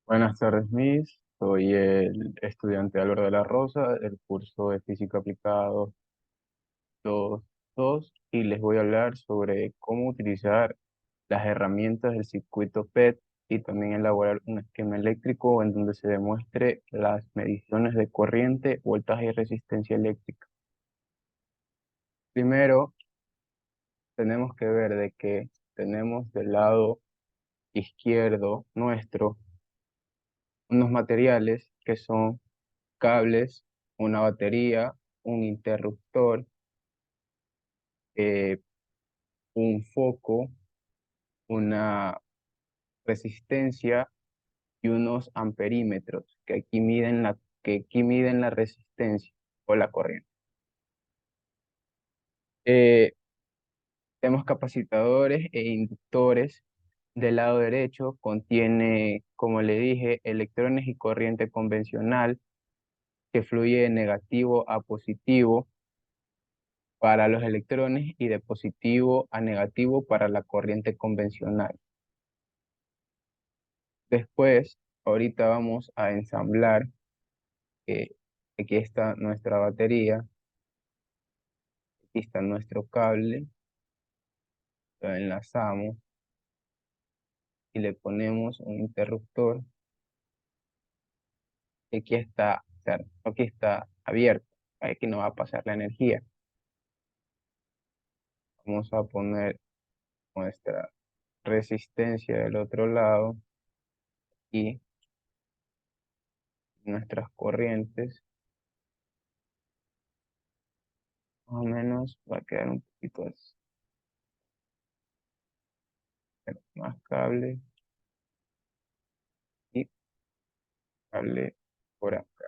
Buenas tardes, Miss. Soy el estudiante Álvaro de la Rosa del curso de Física Aplicada 222 y les voy a hablar sobre cómo utilizar las herramientas del circuito PET y también elaborar un esquema eléctrico en donde se demuestre las mediciones de corriente, voltaje y resistencia eléctrica. Primero, tenemos que ver de que tenemos del lado izquierdo nuestro unos materiales que son cables, una batería, un interruptor, eh, un foco, una resistencia y unos amperímetros que aquí miden la resistencia o la corriente. Eh, Tenemos capacitadores e inductores. Del lado derecho contiene, como le dije, electrones y corriente convencional que fluye de negativo a positivo para los electrones y de positivo a negativo para la corriente convencional. Después, ahorita vamos a ensamblar, que aquí está nuestra batería, aquí está nuestro cable, lo enlazamos y le ponemos un interruptor, y aquí está, o sea, aquí está abierto, aquí no va a pasar la energía. Vamos a poner nuestra resistencia del otro lado y nuestras corrientes, más o menos va a quedar un poquito así. Más cable y cable por acá.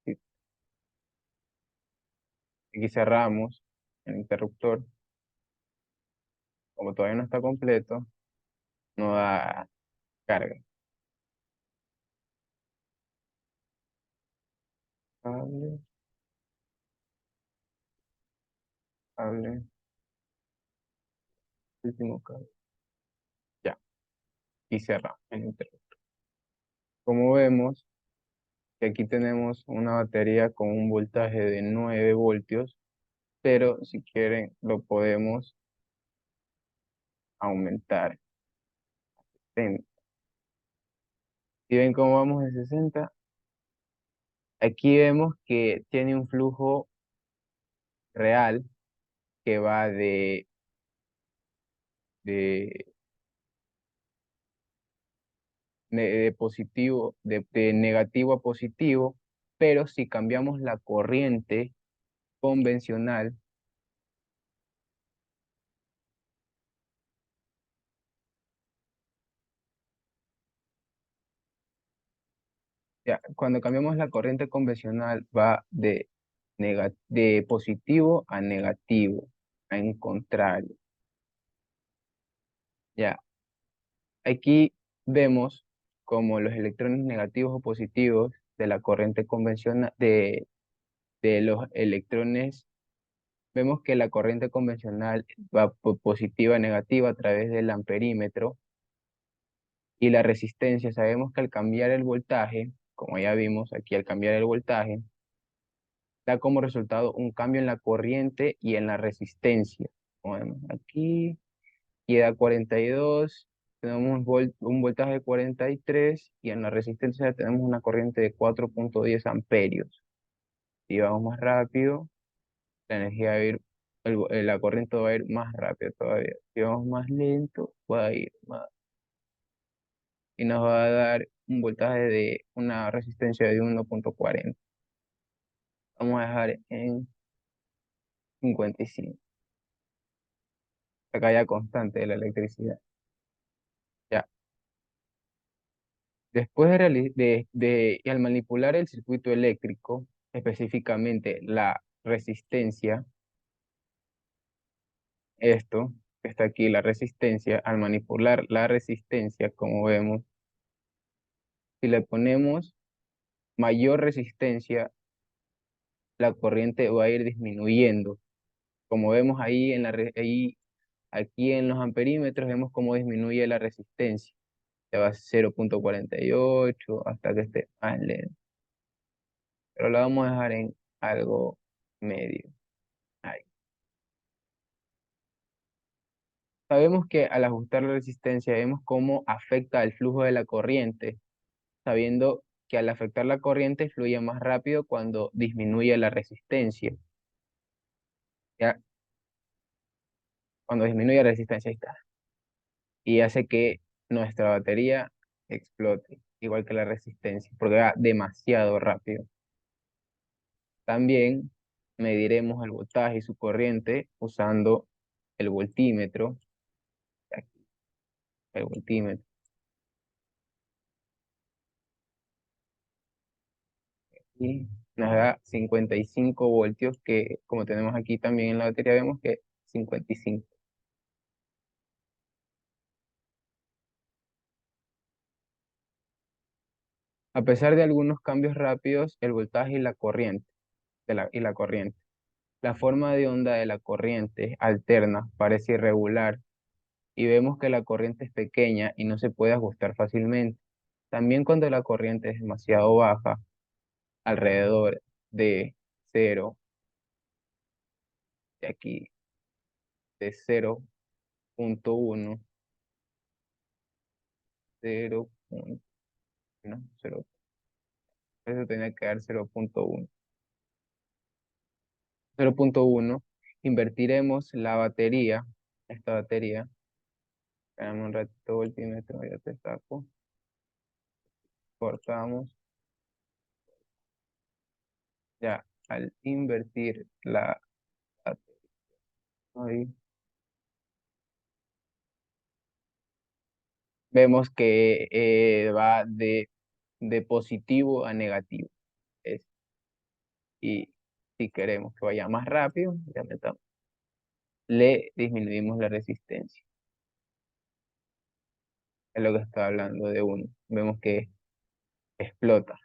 Y aquí cerramos el interruptor. Como todavía no está completo, no da carga. Cable, cable, último cable. Ya, y cerramos el interruptor. Como vemos, que aquí tenemos una batería con un voltaje de 9 voltios, pero si quieren lo podemos aumentar. 60. Si ven cómo vamos de 60, aquí vemos que tiene un flujo real que va de, de positivo, de negativo a positivo, pero si cambiamos la corriente convencional, ya, cuando cambiamos la corriente convencional va de positivo a negativo, en contrario. Ya, aquí vemos como los electrones negativos o positivos de la corriente convencional, de los electrones. Vemos que la corriente convencional va positiva a negativa a través del amperímetro y la resistencia. Sabemos que al cambiar el voltaje, como ya vimos aquí, al cambiar el voltaje, da como resultado un cambio en la corriente y en la resistencia. Como vemos aquí, queda 42, tenemos un voltaje de 43 y en la resistencia tenemos una corriente de 4,10 amperios. Si vamos más rápido, la energía va a ir, la corriente va a ir más rápido todavía. Si vamos más lento, va a ir más. Y nos va a dar un voltaje de una resistencia de 1,40. Vamos a dejar en 55. La caída constante de la electricidad. Ya. Después y al manipular el circuito eléctrico, específicamente la resistencia, esto que está aquí, la resistencia, al manipular la resistencia, como vemos, si le ponemos mayor resistencia, la corriente va a ir disminuyendo. Como vemos ahí, aquí en los amperímetros, vemos cómo disminuye la resistencia. se va a 0,48 hasta que esté más lento. Pero la vamos a dejar en algo medio. Ahí. Sabemos que al ajustar la resistencia vemos cómo afecta el flujo de la corriente, sabiendo que al afectar la corriente fluye más rápido cuando disminuye la resistencia. ¿Ya? Cuando disminuye la resistencia, ahí está. Y hace que nuestra batería explote, igual que la resistencia, porque va demasiado rápido. También mediremos el voltaje y su corriente usando el voltímetro. Aquí, el voltímetro. Y nos da 55 voltios, que como tenemos aquí también en la batería, vemos que 55. A pesar de algunos cambios rápidos, el voltaje y la corriente, la forma de onda de la corriente alterna parece irregular y vemos que la corriente es pequeña y no se puede ajustar fácilmente. También cuando la corriente es demasiado baja, alrededor de cero, de aquí, de 0,1, 0,1, no, 0, eso tenía que dar 0,1. 0,1, invertiremos la batería, esta batería, esperamos un ratito, voltímetro, ya te saco, cortamos, ya, al invertir la batería, ahí, vemos que va de positivo a negativo. Es- y si queremos que vaya más rápido, ya metamos, le disminuimos la resistencia. Es lo que está hablando de uno. Vemos que explota,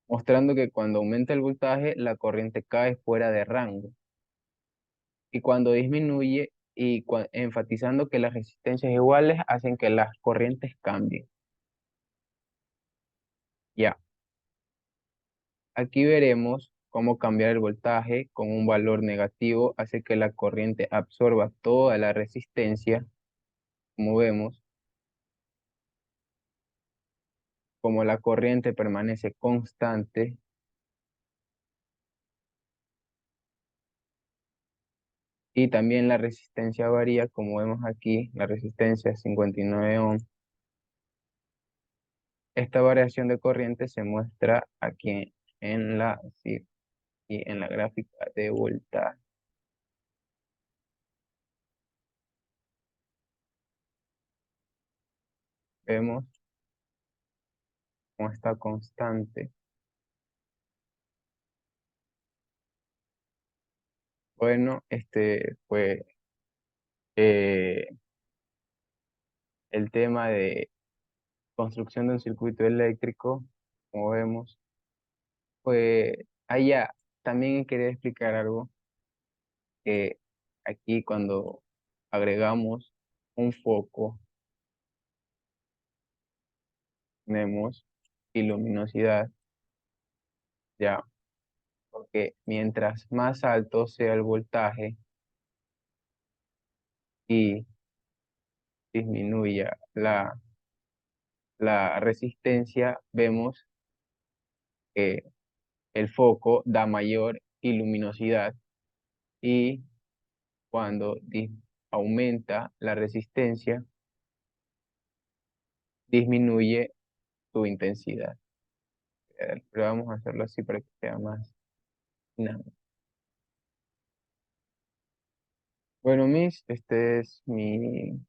mostrando que cuando aumenta el voltaje, la corriente cae fuera de rango. Y cuando disminuye, y enfatizando que las resistencias iguales hacen que las corrientes cambien. Ya, aquí veremos cómo cambiar el voltaje con un valor negativo hace que la corriente absorba toda la resistencia, como vemos, como la corriente permanece constante y también la resistencia varía, como vemos aquí, la resistencia es 59 ohms. Esta variación de corriente se muestra aquí en sí, y en la gráfica de voltaje. Vemos cómo está constante. Bueno, este fue eh, el tema de construcción de un circuito eléctrico, como vemos. Pues allá también quería explicar algo, que aquí cuando agregamos un foco, tenemos y luminosidad, ya, porque mientras más alto sea el voltaje y disminuya la resistencia, vemos que el foco da mayor luminosidad y cuando aumenta la resistencia, disminuye su intensidad. Pero vamos a hacerlo así para que sea más dinámico. Bueno, este es mi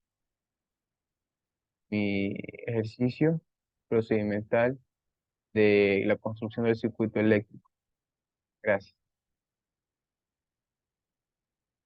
ejercicio procedimental de la construcción del circuito eléctrico. Gracias.